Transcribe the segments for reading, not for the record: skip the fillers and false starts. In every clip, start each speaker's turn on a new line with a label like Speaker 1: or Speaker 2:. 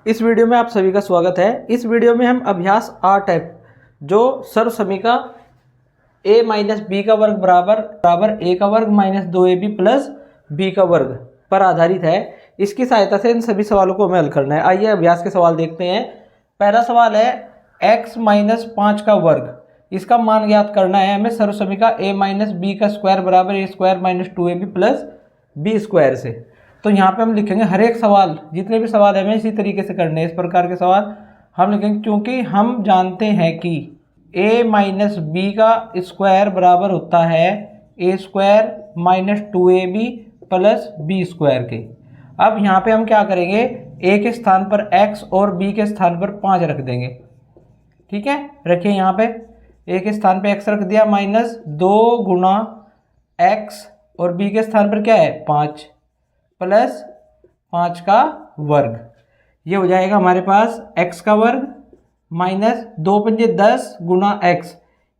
Speaker 1: इस वीडियो में आप सभी का स्वागत है। इस वीडियो में हम अभ्यास 8 है जो सर्व समीका a माइनस बी का वर्ग बराबर a का वर्ग माइनस 2ab प्लस b का वर्ग पर आधारित है। इसकी सहायता से इन सभी सवालों को हमें हल करना है। आइए अभ्यास के सवाल देखते हैं। पहला सवाल है x माइनस 5 का वर्ग, इसका मान ज्ञात करना है हमें सर्व समीका a माइनस बी का स्क्वायर बराबर a square minus 2ab plus b square से। तो यहाँ पे हम लिखेंगे हर एक सवाल, जितने भी सवाल हमें इसी तरीके से करने हैं। इस प्रकार के सवाल हम लिखेंगे क्योंकि हम जानते हैं कि a माइनस बी का स्क्वायर बराबर होता है a square minus 2ab plus b square के। अब यहाँ पे हम क्या करेंगे, a के स्थान पर x और b के स्थान पर 5 रख देंगे। ठीक है, रखिए यहाँ पे a के स्थान पे x रख दिया माइनस 2 गुना x और b के स्थान पर क्या है 5 प्लस 5 का वर्ग। ये हो जाएगा हमारे पास x का वर्ग माइनस 2 पंजे 10 गुना x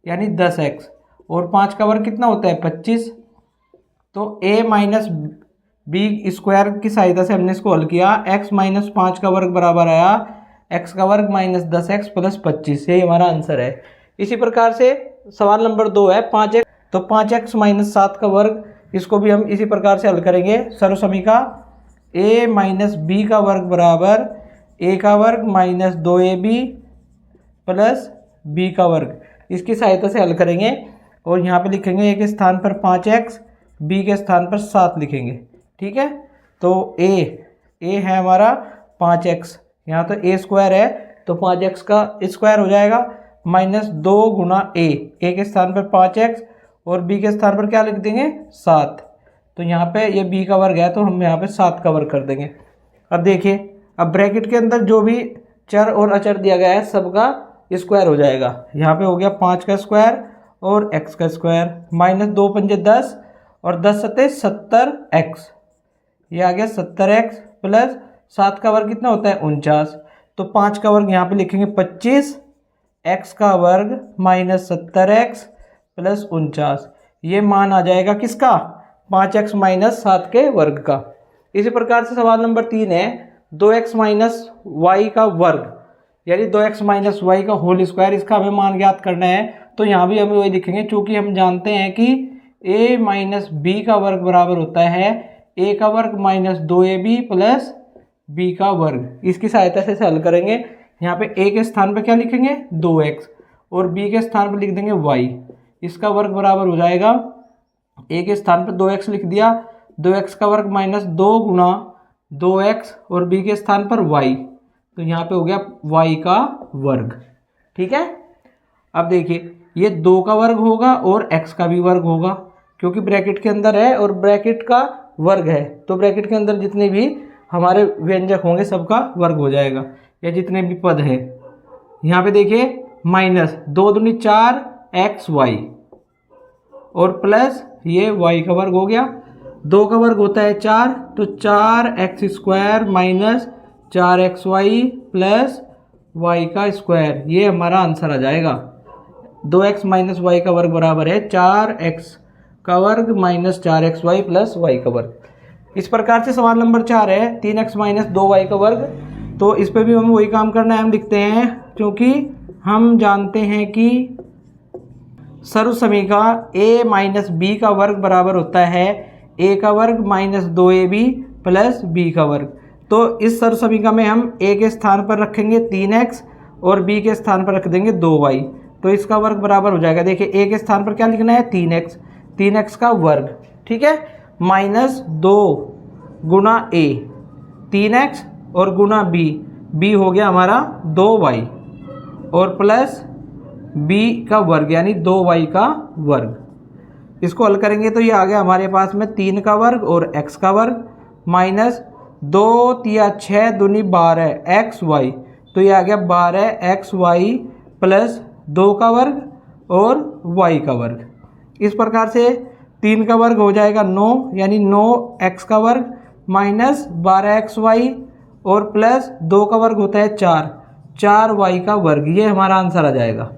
Speaker 1: यानी 10x और 5 का वर्ग कितना होता है 25। तो a माइनस बी स्क्वायर की सहायता से हमने इसको हल किया। x माइनस 5 का वर्ग बराबर आया x का वर्ग माइनस 10x प्लस 25। यही हमारा आंसर है। इसी प्रकार से सवाल नंबर 2 है 5x, तो 5x माइनस 7 का वर्ग, इसको भी हम इसी प्रकार से हल करेंगे। सर्व समीका a माइनस बी का वर्ग बराबर a का वर्ग माइनस 2ab प्लस b का वर्ग, इसकी सहायता से हल करेंगे। और यहाँ पे लिखेंगे a के स्थान पर 5x, b के स्थान पर 7 लिखेंगे। ठीक है, तो a है हमारा 5x, यहाँ तो a स्क्वायर है तो 5x का स्क्वायर हो जाएगा माइनस 2 गुना a के स्थान पर 5x और b के स्थान पर क्या लिख देंगे 7। तो यहाँ पे ये b का वर्ग है तो हम यहाँ पे 7 का वर्ग कर देंगे। अब देखिए, अब ब्रैकेट के अंदर जो भी चर और अचर दिया गया है सबका स्क्वायर हो जाएगा। यहाँ पे हो गया 5 का स्क्वायर और x का स्क्वायर माइनस 2 पंजे 10 और 10 सत्ते 70x, ये आ गया 70x प्लस 7 का वर्ग कितना होता है 49। तो 5 का वर्ग यहाँ पे लिखेंगे 25, x का वर्ग माइनस 70x प्लस 49। ये मान आ जाएगा किसका 5x माइनस 7 के वर्ग का। इसी प्रकार से सवाल नंबर 3 है 2x माइनस वाई का वर्ग यानी 2x माइनस वाई का होल स्क्वायर, इसका हमें मान ज्ञात करना है। तो यहाँ भी हम वही लिखेंगे क्योंकि हम जानते हैं कि a माइनस बी का वर्ग बराबर होता है a का वर्ग माइनस 2ab प्लस b का वर्ग। इसकी सहायता से हल करेंगे। यहाँ पे a के स्थान पर क्या लिखेंगे 2x और b के स्थान पर लिख देंगे y, इसका वर्ग बराबर हो जाएगा a के स्थान पर 2x लिख दिया, 2x का वर्ग माइनस 2 गुना 2x और b के स्थान पर y, तो यहाँ पे हो गया y का वर्ग। ठीक है, अब देखिए ये 2 का वर्ग होगा और x का भी वर्ग होगा क्योंकि ब्रैकेट के अंदर है और ब्रैकेट का वर्ग है, तो ब्रैकेट के अंदर जितने भी हमारे व्यंजक होंगे सबका वर्ग हो जाएगा या जितने भी पद हैं। यहाँ पे देखिए माइनस 2 दूनी 4xy और प्लस ये y का वर्ग हो गया। 2 का वर्ग होता है 4, तो 4x square minus 4xy plus y का स्क्वायर, ये हमारा आंसर आ जाएगा। 2x माइनस वाई का वर्ग बराबर है 4x का वर्ग माइनस 4xy प्लस y का वर्ग। इस प्रकार से सवाल नंबर 4 है 3x माइनस 2y का वर्ग। तो इस पर भी हमें वही काम करना है। हम लिखते हैं क्योंकि हम जानते हैं कि सर्व समीका a माइनस बी का वर्ग बराबर होता है a का वर्ग माइनस 2ab प्लस b का वर्ग। तो इस सर्व समीका में हम a के स्थान पर रखेंगे 3x और b के स्थान पर रख देंगे 2y, तो इसका वर्ग बराबर हो जाएगा। देखिए a के स्थान पर क्या लिखना है 3x का वर्ग। ठीक है, माइनस 2 गुना a 3x और गुना b हो गया हमारा 2y और प्लस b का वर्ग यानी 2y का वर्ग। इसको हल करेंगे तो ये आ गया हमारे पास में 3 का वर्ग और x का वर्ग माइनस 2 तिया 6 दूनी 12xy, तो ये आ गया 12xy प्लस 2 का वर्ग और y का वर्ग। इस प्रकार से 3 का वर्ग हो जाएगा 9 यानी 9x का वर्ग माइनस 12xy और प्लस 2 का वर्ग होता है 4y का वर्ग। ये हमारा आंसर आ जाएगा।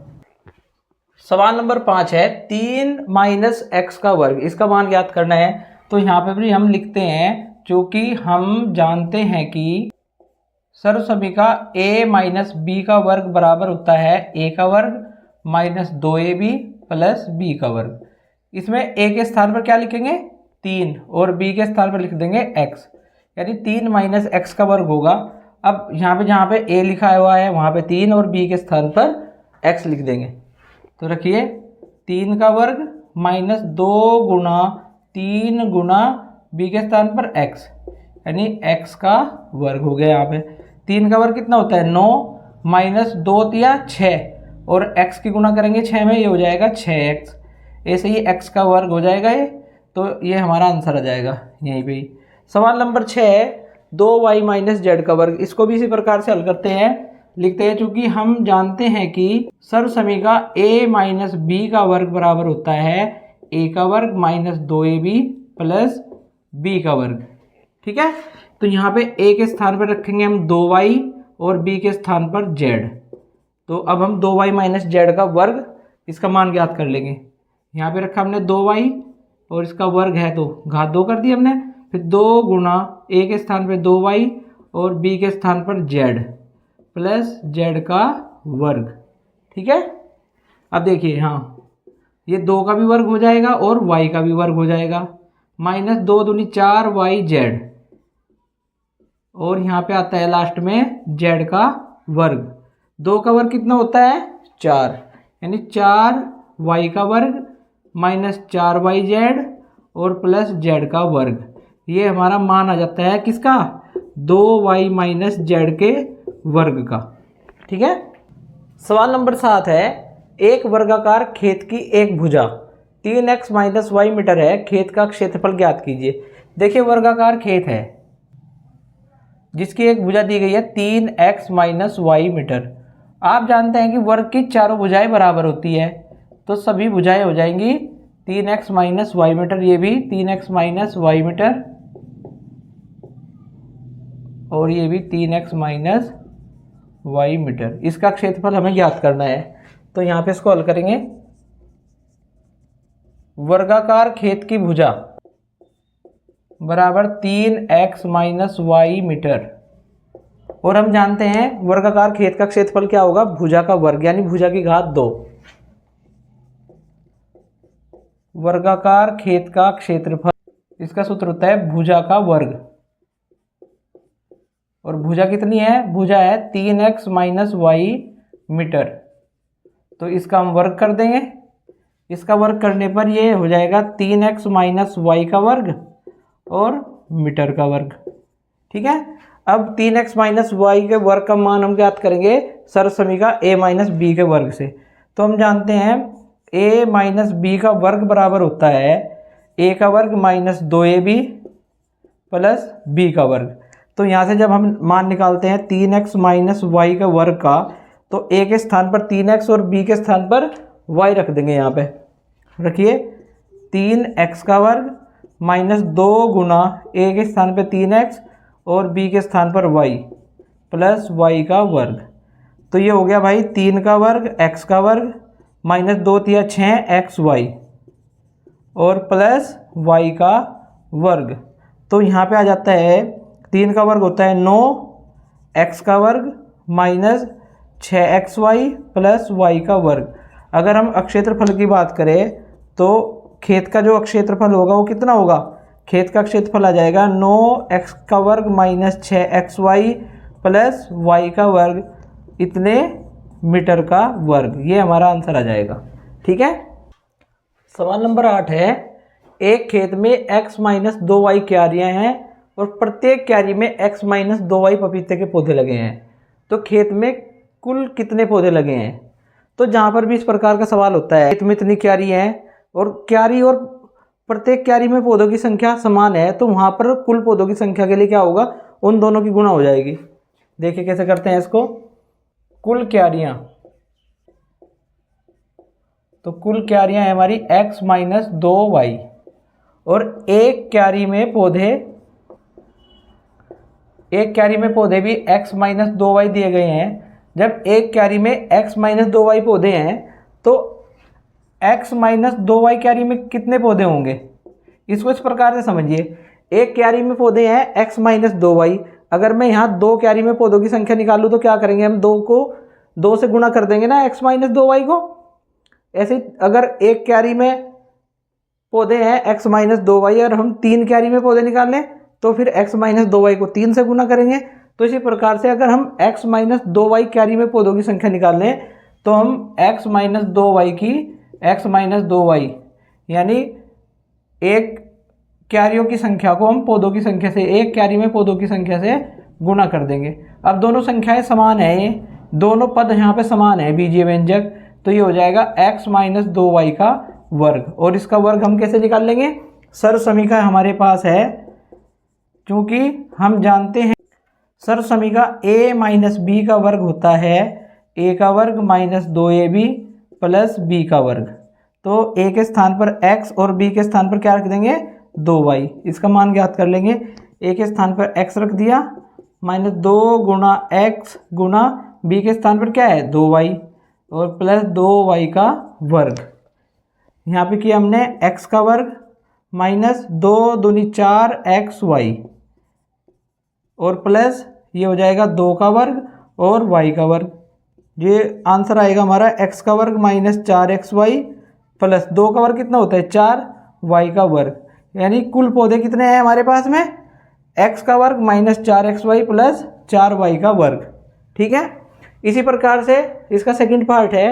Speaker 1: सवाल नंबर 5 है 3 माइनस x का वर्ग, इसका मान ज्ञात करना है। तो यहाँ पे भी हम लिखते हैं क्योंकि हम जानते हैं कि सर्व समीका a माइनस बी का वर्ग बराबर होता है a का वर्ग माइनस 2ab प्लस b का वर्ग। इसमें a के स्थान पर क्या लिखेंगे 3 और b के स्थान पर लिख देंगे x, यानी 3 माइनस एक्स का वर्ग होगा। अब यहाँ पे जहाँ पे a लिखा हुआ है वहाँ पे 3 और b के स्थान पर x लिख देंगे। तो रखिए 3 का वर्ग माइनस 2 गुना 3 गुना b के स्थान पर x, यानी x का वर्ग हो गया। यहाँ पे 3 का वर्ग कितना होता है 9 माइनस 2 तिया 6 और x की गुना करेंगे 6 में, ये हो जाएगा 6x। ऐसे ही x का वर्ग हो जाएगा ये, तो ये हमारा आंसर आ जाएगा यहीं पे ही। सवाल नंबर 6 है 2y माइनस जेड का वर्ग। इसको भी इसी प्रकार से हल करते हैं, लिखते हैं चूँकि हम जानते हैं कि सर्व समीका a माइनस बी का वर्ग बराबर होता है a का वर्ग माइनस 2ab प्लस b का वर्ग। ठीक है, तो यहाँ पे a के स्थान पर रखेंगे हम 2y और b के स्थान पर z। तो अब हम 2y माइनस जेड का वर्ग इसका मान ज्ञात कर लेंगे। यहाँ पे रखा हमने 2y और इसका वर्ग है तो घात 2 कर दी हमने, फिर 2 गुना a के स्थान पे 2y और b के स्थान पर z प्लस z का वर्ग। ठीक है, अब देखिए हाँ ये 2 का भी वर्ग हो जाएगा और y का भी वर्ग हो जाएगा, माइनस 2 दूनी 4yz और यहाँ पे आता है लास्ट में z का वर्ग। 2 का वर्ग कितना होता है 4, यानी 4y का वर्ग माइनस 4yz और प्लस z का वर्ग। ये हमारा मान आ जाता है किसका 2y माइनस जेड के वर्ग का। ठीक है, सवाल नंबर 7 है एक वर्गाकार खेत की एक भुजा 3x माइनस वाई मीटर है, खेत का क्षेत्रफल ज्ञात कीजिए। देखिए वर्गाकार खेत है जिसकी एक भुजा दी गई है 3x माइनस वाई मीटर। आप जानते हैं कि वर्ग की चारों भुजाएं बराबर होती है, तो सभी भुजाएं हो जाएंगी 3x माइनस वाई मीटर, ये भी 3x माइनस वाई मीटर और ये भी 3x माइनस वाई मीटर। इसका क्षेत्रफल हमें ज्ञात करना है, तो यहाँ पे इसको हल करेंगे। वर्गाकार खेत की भुजा बराबर 3x माइनस वाई मीटर, और हम जानते हैं वर्गाकार खेत का क्षेत्रफल क्या होगा भुजा का वर्ग, यानी भुजा की घात 2। वर्गाकार खेत का क्षेत्रफल, इसका सूत्र होता है भुजा का वर्ग, और भुजा कितनी है भुजा है 3x माइनस वाई मीटर, तो इसका हम वर्ग कर देंगे। इसका वर्ग करने पर ये हो जाएगा 3x माइनस वाई का वर्ग और मीटर का वर्ग। ठीक है, अब 3x माइनस वाई के वर्ग का मान हम ज्ञात करेंगे सर्व समीका a माइनस बी के वर्ग से। तो हम जानते हैं a माइनस बी का वर्ग बराबर होता है a का वर्ग माइनस 2ab प्लस b का वर्ग। तो यहाँ से जब हम मान निकालते हैं 3x माइनस वाई का वर्ग का, तो a के स्थान पर 3x और b के स्थान पर y रख देंगे। यहाँ पे रखिए 3x का वर्ग माइनस 2 गुना a के स्थान पे 3x और b के स्थान पर y प्लस y का वर्ग। तो ये हो गया भाई 3 का वर्ग x का वर्ग माइनस 2 तिया 6xy और प्लस y का वर्ग। तो यहाँ पे आ जाता है 3 का वर्ग होता है 9x का वर्ग माइनस 6xy प्लस y का वर्ग। अगर हम अक्षेत्रफल की बात करें तो खेत का जो क्षेत्रफल होगा वो कितना होगा, खेत का क्षेत्रफल आ जाएगा 9x का वर्ग माइनस 6xy प्लस y का वर्ग इतने मीटर का वर्ग। ये हमारा आंसर आ जाएगा। ठीक है, सवाल नंबर 8 है एक खेत में x माइनस 2y क्यारियाँ हैं और प्रत्येक क्यारी में x माइनस 2y पपीते के पौधे लगे हैं, तो खेत में कुल कितने पौधे लगे हैं। तो जहाँ पर भी इस प्रकार का सवाल होता है खेत में इतनी क्यारी हैं और क्यारी और प्रत्येक क्यारी में पौधों की संख्या समान है, तो वहाँ पर कुल पौधों की संख्या के लिए क्या होगा उन दोनों की गुणा हो जाएगी। देखिए कैसे करते हैं इसको, कुल क्यारियाँ, तो कुल क्यारियाँ है हमारी x माइनस 2y और एक क्यारी में पौधे भी x माइनस 2y दिए गए हैं। जब एक क्यारी में x माइनस 2y पौधे हैं तो x माइनस 2y क्यारी में कितने पौधे होंगे, इसको इस प्रकार से समझिए। एक क्यारी में पौधे हैं x माइनस 2y अगर मैं यहाँ 2 क्यारी में पौधों की संख्या निकालूँ तो क्या करेंगे हम, 2 को 2 से गुणा कर देंगे ना x माइनस 2y को। ऐसे अगर 1 क्यारी में पौधे हैं x माइनस 2y और हम 3 क्यारी में पौधे निकाल लें तो फिर x माइनस 2y को 3 से गुना करेंगे। तो इसी प्रकार से अगर हम x माइनस 2y क्यारी में पौधों की संख्या निकाल लें तो हम x माइनस 2y की x माइनस 2y यानी एक क्यारियों की संख्या को हम पौधों की संख्या से, एक क्यारी में पौधों की संख्या से गुना कर देंगे। अब दोनों संख्याएं समान है, ये दोनों पद यहाँ पे समान है बीजीय व्यंजक, तो ये हो जाएगा x माइनस 2y का वर्ग। और इसका वर्ग हम कैसे निकाल लेंगे, सर्व समीकरण हमारे पास है, क्योंकि हम जानते हैं सर्व समीकरण a माइनस बी का वर्ग होता है a का वर्ग माइनस 2ab प्लस b का वर्ग। तो a के स्थान पर x और b के स्थान पर क्या रख देंगे, 2y। इसका मान ज्ञात कर लेंगे। a के स्थान पर x रख दिया, माइनस 2 गुणा x गुणा b के स्थान पर क्या है 2y और प्लस 2y का वर्ग। यहाँ पे किया हमने x का वर्ग माइनस 2 दूनी 4 xy और प्लस ये हो जाएगा 2 का वर्ग और y का वर्ग। ये आंसर आएगा हमारा x का वर्ग माइनस 4xy प्लस 2 का वर्ग कितना होता है 4y का वर्ग। यानी कुल पौधे कितने हैं हमारे पास में, x का वर्ग माइनस 4xy प्लस 4y का वर्ग। ठीक है। इसी प्रकार से इसका सेकंड पार्ट है,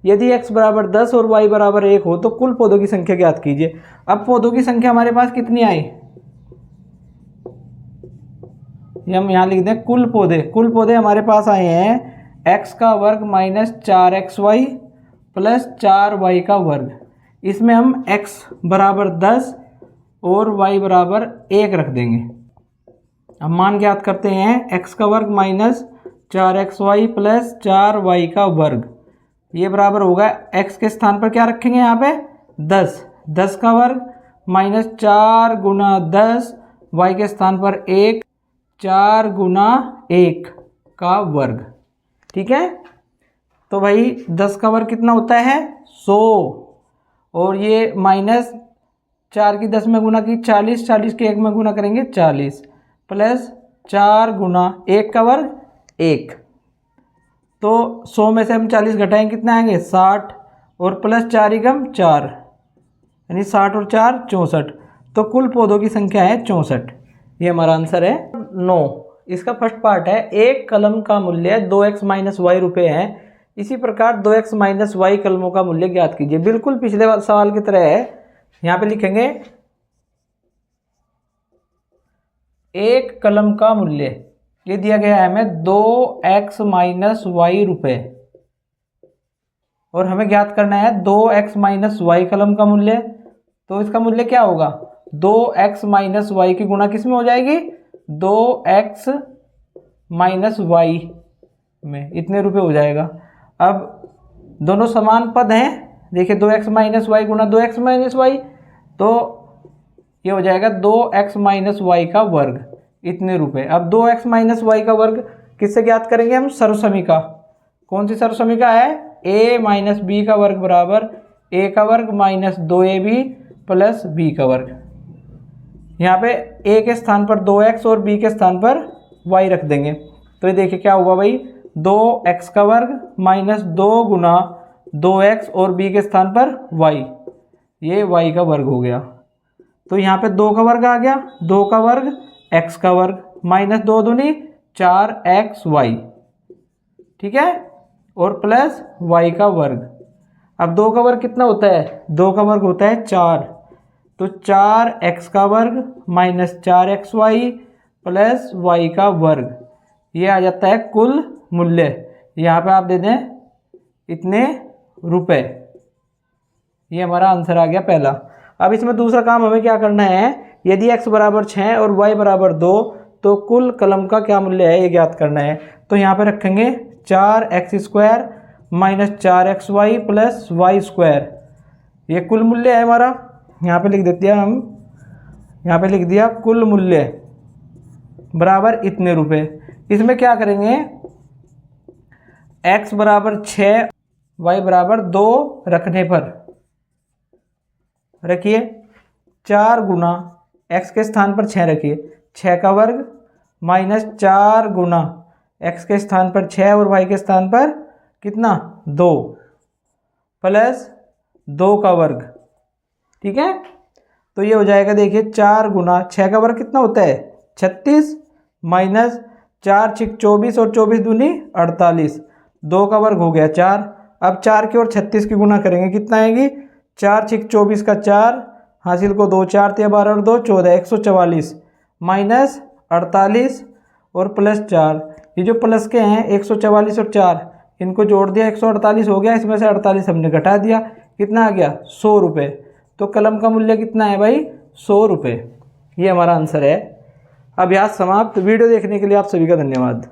Speaker 1: यदि x बराबर 10 और y बराबर 1 हो तो कुल पौधों की संख्या ज्ञात कीजिए। अब पौधों की संख्या हमारे पास कितनी आई, हम यहाँ लिख दें कुल पौधे हमारे पास आए हैं x का वर्ग माइनस 4xy प्लस 4y का वर्ग। इसमें हम x बराबर 10 और y बराबर 1 रख देंगे। अब मान ज्ञात करते हैं, x का वर्ग माइनस 4xy प्लस 4y का वर्ग, ये बराबर होगा x के स्थान पर क्या रखेंगे यहाँ पे 10 का वर्ग माइनस 4 गुना 10, y के स्थान पर 1 4 गुना 1 का वर्ग। ठीक है। तो भाई 10 का वर्ग कितना होता है 100 और ये माइनस 4 की 10 में गुना की 40, 40 के 1 में गुना करेंगे 40 प्लस 4 गुना 1 का वर्ग 1। तो 100 में से हम 40 घटाएंगे कितना आएंगे 60 और प्लस 4 एकम 4 यानी 60 और 4 64। तो कुल पौधों की संख्या है 64। ये हमारा आंसर है 9। इसका फर्स्ट पार्ट है, एक कलम का मूल्य 2x माइनस वाई रुपये है, इसी प्रकार 2x माइनस वाई कलमों का मूल्य ज्ञात कीजिए। बिल्कुल पिछले सवाल की तरह है। यहाँ पे लिखेंगे एक कलम का मूल्य, ये दिया गया है हमें 2x माइनस वाई रुपये और हमें ज्ञात करना है 2x माइनस वाई कलम का मूल्य। तो इसका मूल्य क्या होगा 2x माइनस वाई की गुणा किस में हो जाएगी 2x माइनस वाई में, इतने रुपए हो जाएगा। अब दोनों समान पद हैं, देखिए 2x माइनस वाई गुणा 2x माइनस वाई, तो ये हो जाएगा 2x माइनस वाई का वर्ग, इतने रुपए। अब 2x माइनस वाई का वर्ग किससे ज्ञात करेंगे हम, सर्व समीकरण। कौन सी सर्व समीकरण है, a माइनस बी का वर्ग बराबर a का वर्ग माइनस 2ab प्लस b का वर्ग। यहाँ पे a के स्थान पर 2x और b के स्थान पर y रख देंगे। तो ये देखिए क्या हुआ भाई, 2x का वर्ग माइनस 2 गुना 2x और b के स्थान पर y, ये y का वर्ग हो गया। तो यहाँ पे 2 का वर्ग आ गया, 2 का वर्ग x का वर्ग माइनस 2 दूनी 4xy, ठीक है, और प्लस y का वर्ग। अब 2 का वर्ग कितना होता है, 2 का वर्ग होता है 4, तो 4x का वर्ग माइनस 4xy प्लस y का वर्ग, ये आ जाता है कुल मूल्य। यहाँ पे आप दे दें इतने रुपए, ये हमारा आंसर आ गया पहला। अब इसमें दूसरा काम हमें क्या करना है, यदि x बराबर 6 और y बराबर 2 तो कुल कलम का क्या मूल्य है ये ज्ञात करना है। तो यहाँ पे रखेंगे 4x square minus 4xy plus y square, ये कुल मूल्य है हमारा। यहाँ पे लिख देते हैं हम, यहाँ पे लिख दिया कुल मूल्य बराबर इतने रुपए। इसमें क्या करेंगे, x बराबर 6 y बराबर 2 रखने पर रखिए 4 गुना x के स्थान पर 6 रखिए, 6 का वर्ग माइनस 4 गुना x के स्थान पर 6 और y के स्थान पर कितना 2 प्लस 2 का वर्ग। ठीक है, तो ये हो जाएगा देखिए 4 गुना 6 का वर्ग कितना होता है 36 माइनस 4 6 24 और 24 दूनी 48, 2 का वर्ग हो गया 4। अब 4 की और 36 की गुना करेंगे कितना आएगी 4 6 24 का 4 हासिल को 2 4 12 और 2 14 144 माइनस 48 और प्लस 4, ये जो प्लस के हैं 144 और 4 इनको जोड़ दिया 148 हो गया, इसमें से 48 हमने घटा दिया, कितना आ गया 100 रुपये। तो कलम का मूल्य कितना है भाई 100 रुपये। ये हमारा आंसर है। अभ्यास समाप्त। वीडियो देखने के लिए आप सभी का धन्यवाद।